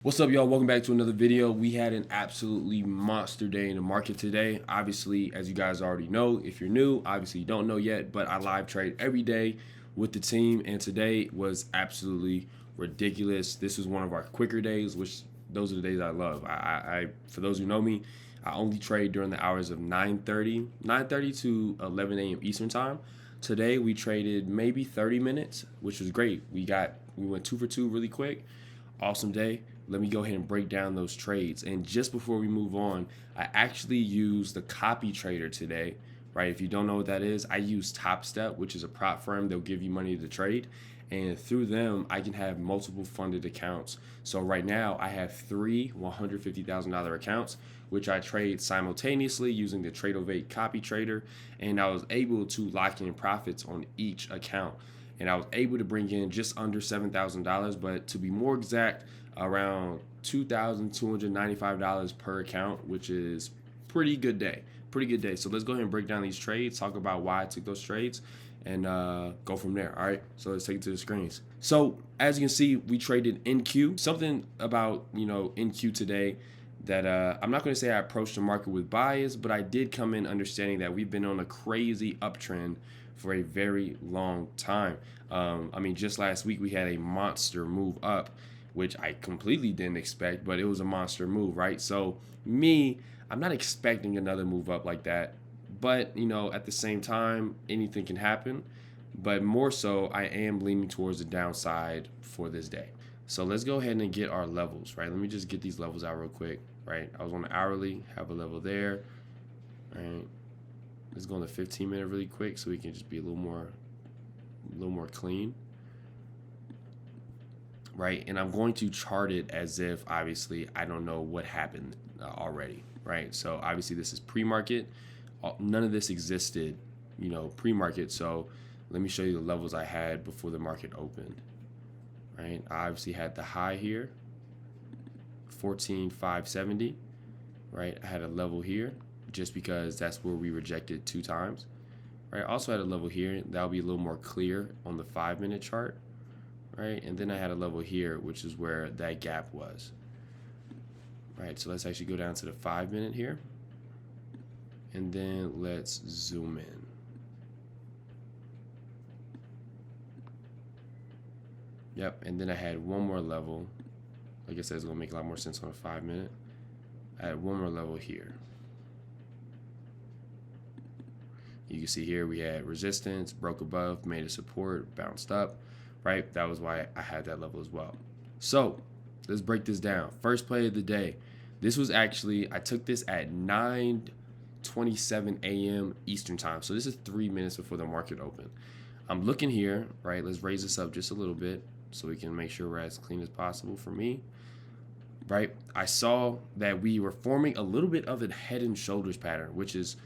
What's up, y'all? Welcome back to another video. We had an absolutely monster day in the market today. Obviously, as you guys already know, if you're new, obviously you don't know yet, but I live trade every day with the team, and today was absolutely ridiculous. This was one of our quicker days, which those are the days I love. I for those who know me, I only trade during the hours of 9:30 to 11 a.m. Eastern time. Today we traded maybe 30 minutes, which was great. We went 2 for 2 really quick. Awesome day. Let me go ahead and break down those trades. And just before we move on, I actually used the copy trader today, right? If you don't know what that is, I use Top Step, which is a prop firm. They'll give you money to trade. And through them, I can have multiple funded accounts. So right now, I have 3 $150,000 accounts, which I trade simultaneously using the Tradeovate copy trader. And I was able to lock in profits on each account. And I was able to bring in just under $7,000, but to be more exact, around $2,295 per account, which is pretty good day. So let's go ahead and break down these trades, talk about why I took those trades, and go from there. All right, so let's take it to the screens. So as you can see, we traded NQ. Something about NQ today that I'm not going to say I approached the market with bias, but I did come in understanding that we've been on a crazy uptrend for a very long time. Just last week we had a monster move up, which I completely didn't expect, but it was a monster move, right? So I'm not expecting another move up like that, but at the same time, anything can happen. But more so, I am leaning towards the downside for this day. So let's go ahead and get our levels, right? Let me just get these levels out real quick, right? I was on the hourly, have a level there, right? Let's go on the 15-minute really quick so we can just be a little more clean, right? And I'm going to chart it as if obviously I don't know what happened already, right? So obviously this is pre-market. None of this existed, pre-market. So let me show you the levels I had before the market opened, right? I obviously had the high here, 14,570, right? I had a level here, just because that's where we rejected 2 times, right? Also had a level here that'll be a little more clear on the 5-minute chart, right? And then I had a level here, which is where that gap was, right? So let's actually go down to the 5-minute here, and then let's zoom in. Yep, and then I had one more level. Like I said, it's gonna make a lot more sense on a 5-minute. I had one more level here. You can see here we had resistance, broke above, made a support, bounced up, right? That was why I had that level as well. So let's break this down. First play of the day. This was actually, I took this at 9:27 a.m. Eastern time. So this is 3 minutes before the market opened. I'm looking here, right? Let's raise this up just a little bit so we can make sure we're as clean as possible for me, right? I saw that we were forming a little bit of a head and shoulders pattern, which is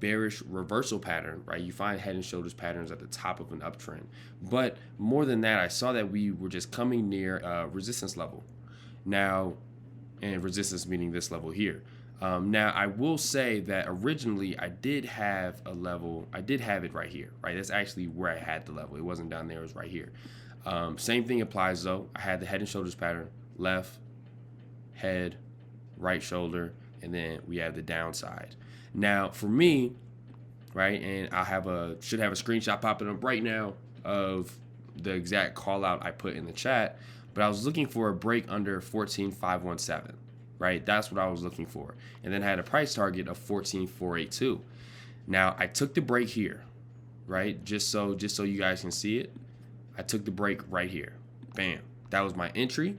bearish reversal pattern, right? You find head and shoulders patterns at the top of an uptrend. But more than that, I saw that we were just coming near resistance level. Now, and resistance meaning this level here. Now, I will say that originally I did have a level. I did have it right here, right? That's actually where I had the level. It wasn't down there. It was right here. Same thing applies, though. I had the head and shoulders pattern, left, head, right shoulder, and then we have the downside. Now, for me, right, and I should have a screenshot popping up right now of the exact call out I put in the chat, but I was looking for a break under 14,517, right? That's what I was looking for. And then I had a price target of 14,482. Now, I took the break here, right? Just so you guys can see it. I took the break right here. Bam. That was my entry,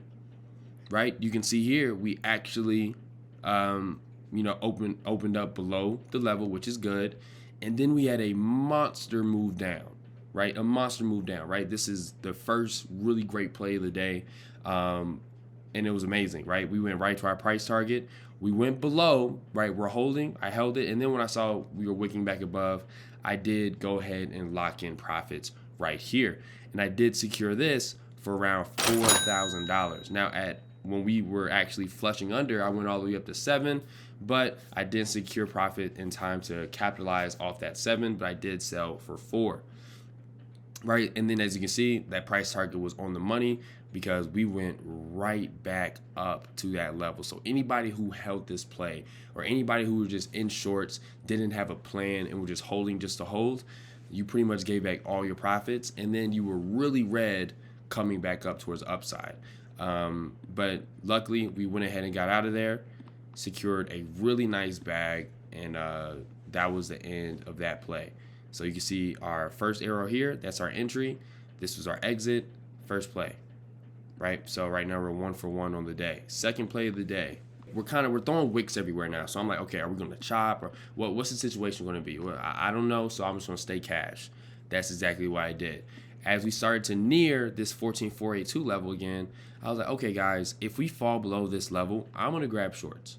right? You can see here we actually opened up below the level, which is good. And then we had a monster move down, right? This is the first really great play of the day. And it was amazing, right? We went right to our price target. We went below, right? We're holding. I held it. And then when I saw we were wicking back above, I did go ahead and lock in profits right here. And I did secure this for around $4,000. Now, when we were actually flushing under, I went all the way up to 7, but I didn't secure profit in time to capitalize off that 7, but I did sell for 4. right? And then as you can see, that price target was on the money because we went right back up to that level. So anybody who held this play, or anybody who was just in shorts, didn't have a plan and were just holding just to hold, you pretty much gave back all your profits, and then you were really red coming back up towards upside. But luckily we went ahead and got out of there, secured a really nice bag, and that was the end of that play. So you can see our first arrow here, that's our entry. This was our exit, first play, right? So right now we're 1 for 1 on the day. Second play of the day. We're throwing wicks everywhere now. So I'm like, okay, are we gonna chop, or what's the situation gonna be? Well, I don't know, so I'm just gonna stay cash. That's exactly what I did. As we started to near this 14,482 level again, I was like, okay guys, if we fall below this level, I'm gonna grab shorts.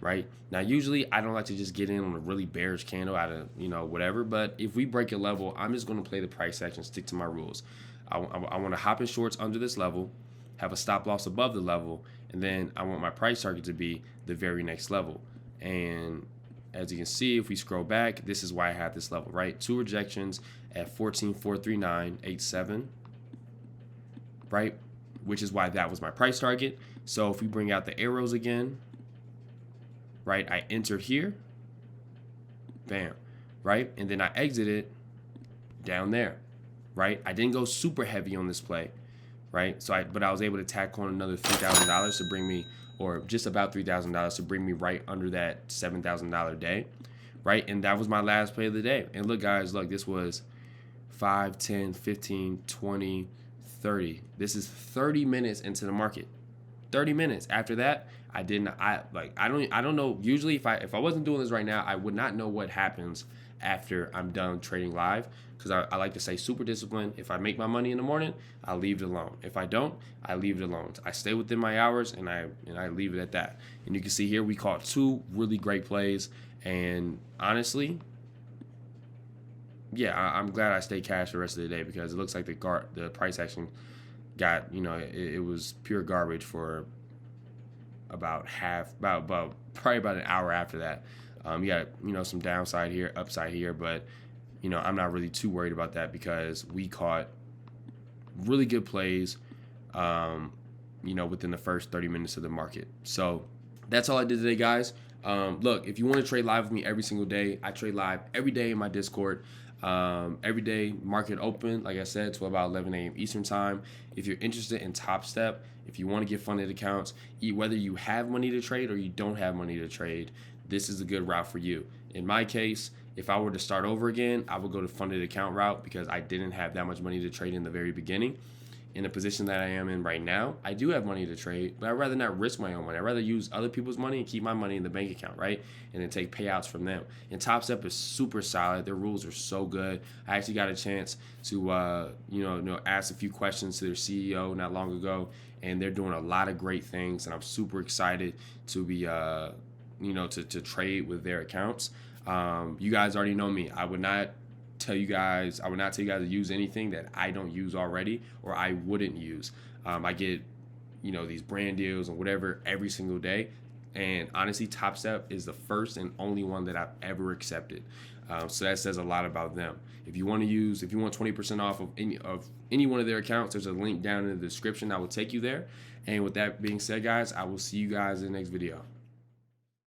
Right now, usually I don't like to just get in on a really bearish candle out of whatever, but if we break a level, I'm just going to play the price action, stick to my rules. I want to hop in shorts under this level, have a stop loss above the level, and then I want my price target to be the very next level. And as you can see, if we scroll back, this is why I have this level, right? 2 rejections at 14,439.87, right? Which is why that was my price target. So if we bring out the arrows again, right, I enter here, bam, right, and then I exited down there, right. I didn't go super heavy on this play, right, but I was able to tack on another $3,000 to bring me, or just about $3,000 to bring me right under that $7,000 day, right, and that was my last play of the day. And look guys, look, this was 5, 10, 15, 20, 30. This is 30 minutes into the market. 30 minutes after that, I don't know. Usually if I wasn't doing this right now, I would not know what happens after I'm done trading live, because I like to say super disciplined. If I make my money in the morning, I leave it alone. If I don't, I leave it alone. I stay within my hours, and I leave it at that. And you can see here we caught 2 really great plays, and honestly, yeah, I'm glad I stayed cash the rest of the day, because it looks like the price action got, it was pure garbage for probably about an hour after that. You got some downside here, upside here, but I'm not really too worried about that, because we caught really good plays within the first 30 minutes of the market. So that's all I did today, guys. Look, if you want to trade live with me every single day, I trade live every day in my Discord. Every day, market open, like I said, till about 11 a.m. Eastern time. If you're interested in Top Step, if you want to get funded accounts, whether you have money to trade or you don't have money to trade, this is a good route for you. In my case, if I were to start over again, I would go to funded account route, because I didn't have that much money to trade in the very beginning. In the position that I am in right now, I do have money to trade, but I'd rather not risk my own money. I'd rather use other people's money and keep my money in the bank account, right? And then take payouts from them. And Top Step is super solid. Their rules are so good. I actually got a chance to, ask a few questions to their CEO not long ago, and they're doing a lot of great things. And I'm super excited to be, to trade with their accounts. You guys already know me. I would not tell you guys to use anything that I don't use already, or I wouldn't use. I get these brand deals and whatever every single day, and honestly, Top Step is the first and only one that I've ever accepted. So that says a lot about them. If you want 20% off of any one of their accounts, there's a link down in the description that will take you there. And with that being said, guys, I will see you guys in the next video.